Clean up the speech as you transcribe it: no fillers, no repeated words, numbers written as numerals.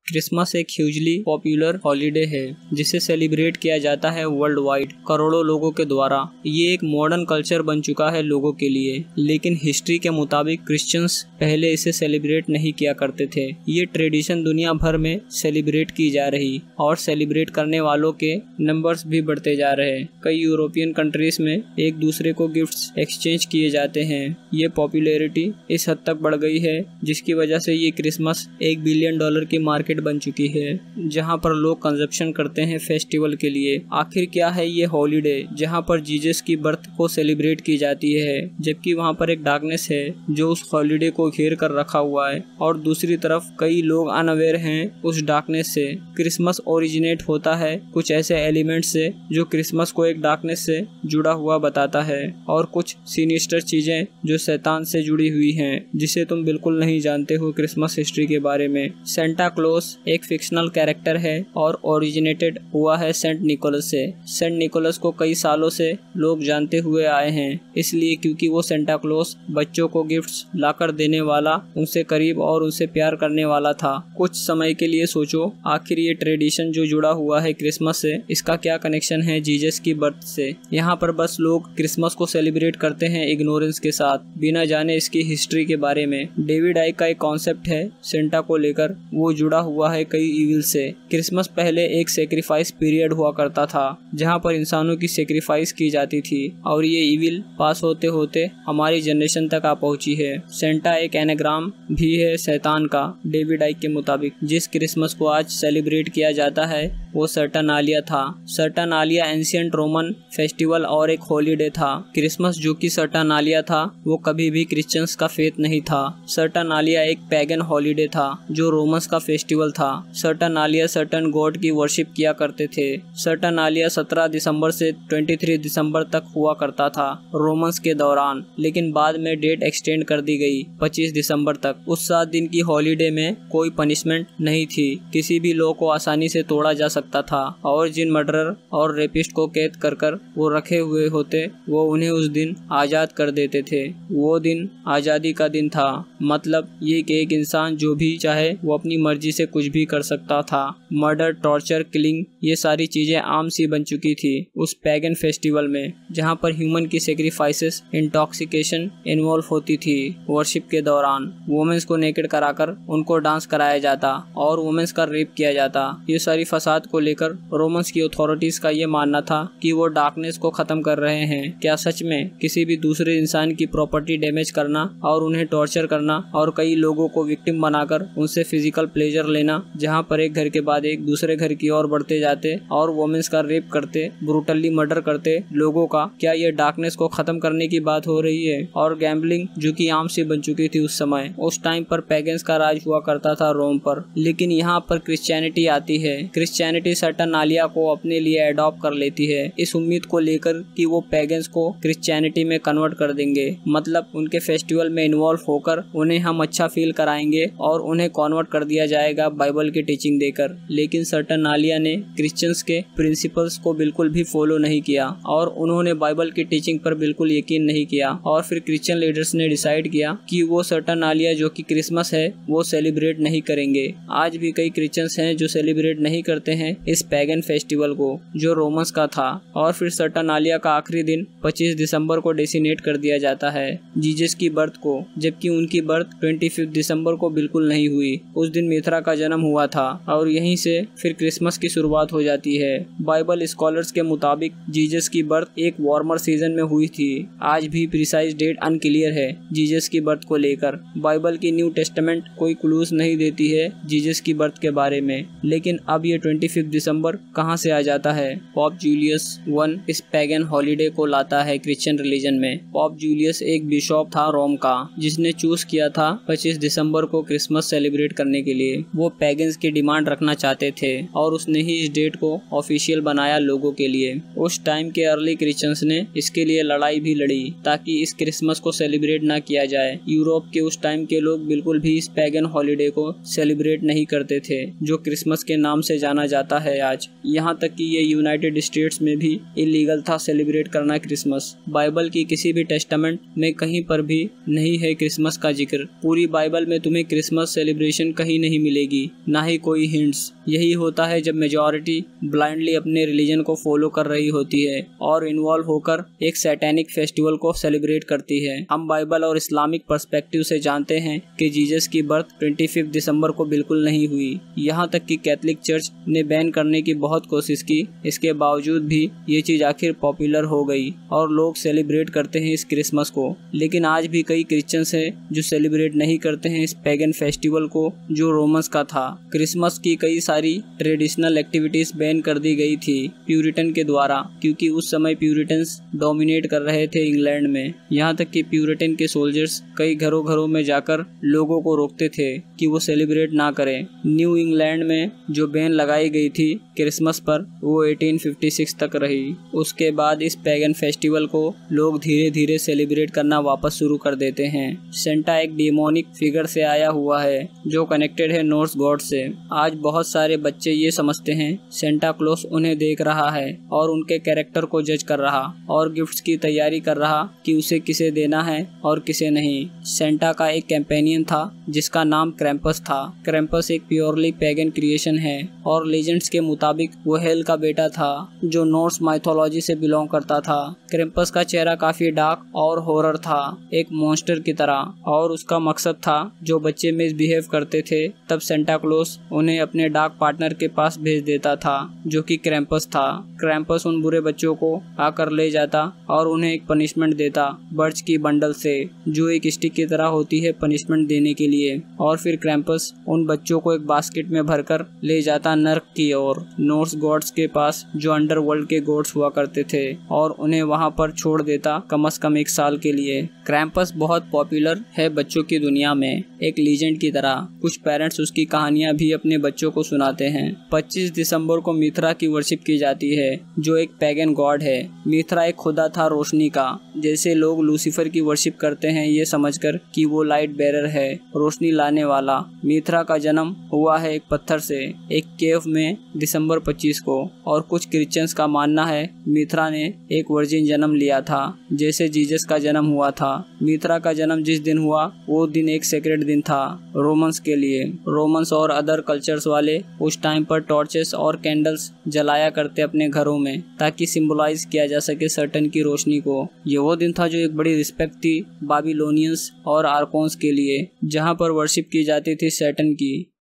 Christmas एक hugely popular holiday है जिसे सेलिब्रेट किया जाता है वर्ल्ड वाइड करोड़ों लोगों के द्वारा। ये एक मॉडर्न कल्चर बन चुका है लोगों के लिए, लेकिन हिस्ट्री के मुताबिक क्रिश्चियंस पहले इसे सेलिब्रेट नहीं किया करते थे। ये ट्रेडिशन दुनिया भर में सेलिब्रेट की जा रही और सेलिब्रेट करने वालों के नंबर्स भी बढ़ते जा रहे। कई यूरोपियन कंट्रीज में एक दूसरे को गिफ्ट्स एक्सचेंज किए जाते हैं। ये पॉपुलैरिटी इस हद तक बढ़ गई है जिसकी वजह से ये क्रिसमस $1 बिलियन की मार्केट बन चुकी है, जहां पर लोग कंजप्शन करते हैं फेस्टिवल के लिए। आखिर क्या है ये हॉलीडे जहां पर जीसस की बर्थ को सेलिब्रेट की जाती है, जबकि वहां पर एक डार्कनेस है जो उस हॉलीडे को घेर कर रखा हुआ है और दूसरी तरफ कई लोग अनअवेयर हैं उस डार्कनेस से। क्रिसमस ओरिजिनेट होता है कुछ ऐसे एलिमेंट से जो क्रिसमस को एक डार्कनेस से जुड़ा हुआ बताता है और कुछ सिनिस्टर चीजें जो शैतान से जुड़ी हुई हैं जिसे तुम बिल्कुल नहीं जानते हो क्रिसमस हिस्ट्री के बारे में। सेंटा क्लॉज एक फिक्शनल कैरेक्टर है और ओरिजिनेटेड हुआ है सेंट निकोलस से। सेंट निकोलस को कई सालों से लोग जानते हुए आए हैं, इसलिए क्योंकि वो सेंटा क्लॉज बच्चों को गिफ्ट्स लाकर देने वाला, उनसे करीब और उनसे प्यार करने वाला था। कुछ समय के लिए सोचो, आखिर ये ट्रेडिशन जो जुड़ा हुआ है क्रिसमस से, इसका क्या कनेक्शन है जीसस की बर्थ से। यहाँ पर बस लोग क्रिसमस को सेलिब्रेट करते हैं इग्नोरेंस के साथ, बिना जाने इसकी हिस्ट्री के बारे में। डेविड आइक का एक कॉन्सेप्ट है सेंटा को लेकर, वो जुड़ा हुआ है कई इविल से। क्रिसमस पहले एक सेक्रीफाइस पीरियड हुआ करता था जहाँ पर इंसानों की सेक्रीफाइस की जाती थी और ये इविल पास होते होते हमारी जनरेशन तक आ पहुंची है। सेंटा एक एनाग्राम भी है शैतान का। डेविड आइक के मुताबिक जिस क्रिसमस को आज सेलिब्रेट किया जाता है वो सर्टनालिया था। सर्टनालिया एंशिएंट रोमन फेस्टिवल और एक हॉलीडे था। क्रिसमस जो कि सर्टनालिया था वो कभी भी क्रिश्चियंस का फेथ नहीं था। सर्टनालिया एक पैगन हॉलीडे था जो रोमन्स का फेस्टिवल था। सर्टनालिया सर्टन गॉड की वर्शिप किया करते थे। सर्टनालिया 17 दिसंबर से 23 दिसंबर तक हुआ करता था रोमन्स के दौरान, लेकिन बाद में डेट एक्सटेंड कर दी गई 25 दिसंबर तक। उस 7 दिन की हॉलीडे में कोई पनिशमेंट नहीं थी, किसी भी लॉ को आसानी से तोड़ा जा सकता था और जिन मर्डरर और रेपिस्ट को कैद कर वो रखे हुए होते वो उन्हें उस दिन आज़ाद कर देते थे। वो दिन आज़ादी का दिन था, मतलब ये कि एक इंसान जो भी चाहे वो अपनी मर्जी से कुछ भी कर सकता था। मर्डर, टॉर्चर, किलिंग, ये सारी चीजें आम सी बन चुकी थी उस पैगन फेस्टिवल में, जहाँ पर ह्यूमन की सेक्रीफाइसेस, इंटॉक्सिकेशन इन्वॉल्व होती थी। वर्शिप के दौरान वुमेन्स को नेकेड कराकर उनको डांस कराया जाता और वुमेन्स का रेप किया जाता। ये सारी फसाद को लेकर रोमन्स की अथॉरिटीज का ये मानना था कि वो डार्कनेस को खत्म कर रहे हैं। क्या सच में किसी भी दूसरे इंसान की प्रॉपर्टी डैमेज करना और उन्हें टॉर्चर करना और कई लोगों को विक्टिम बनाकर उनसे फिजिकल प्लेजर लेना, जहाँ पर एक घर के बाद एक दूसरे घर की ओर बढ़ते जाते और वुमेन्स का रेप करते, ब्रूटली मर्डर करते लोगों का, क्या ये डार्कनेस को खत्म करने की बात हो रही है? और गैम्बलिंग जो कि आम सी बन चुकी थी उस समय। उस टाइम पर पैगन्स का राज हुआ करता था रोम पर, लेकिन यहाँ पर क्रिश्चियनिटी आती है। क्रिश्चियनिटी सर्टनालिया को अपने लिए अडॉप्ट कर लेती है इस उम्मीद को लेकर कि वो पैगन्स को क्रिश्चियनिटी में कन्वर्ट कर देंगे, मतलब उनके फेस्टिवल में इन्वॉल्व होकर उन्हें हम अच्छा फील कराएंगे और उन्हें कन्वर्ट कर दिया जाएगा बाइबल की टीचिंग देकर। लेकिन सर्टनालिया ने क्रिश्चियंस के प्रिंसिपल्स को बिल्कुल भी फॉलो नहीं किया और उन्होंने बाइबल की टीचिंग पर बिल्कुल यकीन नहीं किया और फिर क्रिश्चियन लीडर्स ने डिसाइड किया कि वो सर्टनालिया जो कि क्रिसमस है वो सेलिब्रेट नहीं करेंगे। आज भी कई क्रिश्चियंस हैं जो सेलिब्रेट नहीं करते हैं इस पैगन फेस्टिवल को जो रोमन्स का था। और फिर सर्टनालिया का आखिरी दिन 25 दिसंबर को डेसिनेट कर दिया जाता है जीसस की बर्थ को, जबकि उनकी बर्थ 25 दिसंबर को बिल्कुल नहीं हुई। उस दिन मिथरा का जन्म हुआ था और यहीं से फिर क्रिसमस की शुरुआत हो जाती है। बाइबल स्कॉलर्स के मुताबिक जीसस की बर्थ एक वार्मर सीजन में हुई थी। आज भी प्रिसाइज डेट अनक्लियर है जीसस की बर्थ को लेकर। बाइबल की न्यू टेस्टामेंट कोई क्लूज नहीं देती है जीसस की बर्थ के बारे में, लेकिन अब ये 25 दिसंबर कहां से आ जाता है? पॉप जूलियस I इस पैगन हॉलीडे को लाता है क्रिश्चियन रिलीजन में। पॉप जूलियस एक बिशप था रोम का जिसने चूज किया था 25 दिसंबर को क्रिसमस सेलिब्रेट करने के लिए। वो पैगन्स की डिमांड रखना चाहते थे और उसने ही इस डेट को ऑफिशियल बनाया लोगों के लिए। उस टाइम के अर्ली क्रिश्चियंस ने इसके लिए लड़ाई भी लड़ी ताकि इस क्रिसमस को सेलिब्रेट ना किया जाए। यूरोप के उस टाइम के लोग बिल्कुल भी इस पैगन हॉलीडे को सेलिब्रेट नहीं करते थे जो क्रिसमस के नाम से जाना जाता जाता है आज। यहाँ तक कि ये यूनाइटेड स्टेट्स में भी इलीगल था सेलिब्रेट करना क्रिसमस। बाइबल की किसी भी टेस्टामेंट में कहीं पर भी नहीं है क्रिसमस का जिक्र। पूरी बाइबल में तुम्हें क्रिसमस सेलिब्रेशन कहीं नहीं मिलेगी, ना ही कोई हिंट्स। यही होता है जब मेजॉरिटी ब्लाइंडली अपने रिलीजन को फॉलो कर रही होती है और इन्वॉल्व होकर एक सैटेनिक फेस्टिवल को सेलिब्रेट करती है। हम बाइबल और इस्लामिक पर्सपेक्टिव से जानते हैं कि जीसस की बर्थ 25 दिसंबर को बिल्कुल नहीं हुई। यहाँ तक कि कैथोलिक चर्च ने बैन करने की बहुत कोशिश की, इसके बावजूद भी ये चीज आखिर पॉपुलर हो गई और लोग सेलिब्रेट करते हैं इस क्रिसमस को। लेकिन आज भी कई क्रिश्चियंस हैं जो सेलिब्रेट नहीं करते हैं इस पैगन फेस्टिवल को जो रोमन्स का था। क्रिसमस की कई सारी ट्रेडिशनल एक्टिविटीज बैन कर दी गई थी प्यूरिटन के द्वारा, क्योंकि उस समय प्यूरिटन्स डोमिनेट कर रहे थे इंग्लैंड में। यहाँ तक कि प्यूरिटन के सोल्जर्स कई घरों घरों में जाकर लोगों को रोकते थे कि वो सेलिब्रेट ना करें। न्यू इंग्लैंड में जो बैन लगाई गई थी क्रिसमस पर वो 1856 तक रही। उसके बाद इस पैगन फेस्टिवल को लोग धीरे धीरे सेलिब्रेट करना वापस शुरू कर देते हैं। सेंटा एक डेमोनिक फिगर से आया हुआ है जो कनेक्टेड है नॉर्स गॉड से। आज बहुत सारे बच्चे ये समझते हैं सेंटा क्लॉस उन्हें देख रहा है और उनके कैरेक्टर को जज कर रहा और गिफ्ट्स की तैयारी कर रहा कि उसे किसे देना है और किसे नहीं। सेंटा का एक कैंपेनियन था जिसका नाम क्रैम्पस था। क्रैम्पस एक प्योरली पैगन क्रिएशन है और लेजेंड्स के मुताबिक वो हेल का बेटा था जो नॉर्स माइथोलॉजी से बिलोंग करता था। क्रैम्पस का चेहरा काफी डार्क और हॉरर था, एक मॉन्स्टर की तरह, और उसका मकसद था जो बच्चे मिसबिहेव करते थे तब सेंटा क्लॉस उन्हें अपने डार्क पार्टनर के पास भेज देता था जो कि क्रैम्पस था। क्रैम्पस उन बुरे बच्चों को आकर ले जाता और उन्हें एक पनिशमेंट देता बर्च की बंडल से जो एक स्टिक की तरह होती है पनिशमेंट देने के लिए, और फिर क्रैम्पस उन बच्चों को एक बास्केट में भरकर ले जाता नर्क की ओर, नॉर्स गॉड्स के पास जो अंडरवर्ल्ड के गॉड्स हुआ करते थे, और उन्हें वहां पर छोड़ देता कम से कम 1 साल के लिए। क्रैम्पस बहुत पॉपुलर है बच्चों की दुनिया में, एक लीजेंड की तरह। कुछ पेरेंट्स उसकी कहानियां भी अपने बच्चों को सुनाते हैं। 25 दिसंबर को मिथरा की वर्शिप की जाती है जो एक पैगन गॉड है। मिथरा एक खुदा था रोशनी का, जैसे लोग लूसीफर की वर्शिप करते हैं ये समझकर कि वो लाइट बेरर है, रोशनी लाने वाला। मिथरा का जन्म हुआ है एक पत्थर से एक केव में दिसंबर 25 को, और कुछ क्रिश्चियंस का मानना है मिथरा ने एक वर्जिन जन्म लिया था जैसे जीसस का जन्म हुआ था। मिथरा का जन्म जिस दिन हुआ वो दिन एक सेक्रेट दिन था रोमन्स के लिए। रोमन्स और अदर कल्चर्स वाले उस टाइम पर टॉर्चेस और कैंडल्स जलाया करते अपने घरों में ताकि सिंबलाइज किया जा सके सैटर्न की रोशनी को। ये वो दिन था जो एक बड़ी रिस्पेक्ट थी बाबिलोनियंस और आर्कोन्स के लिए, जहाँ पर वर्शिप की जाती थी सैटर्न की।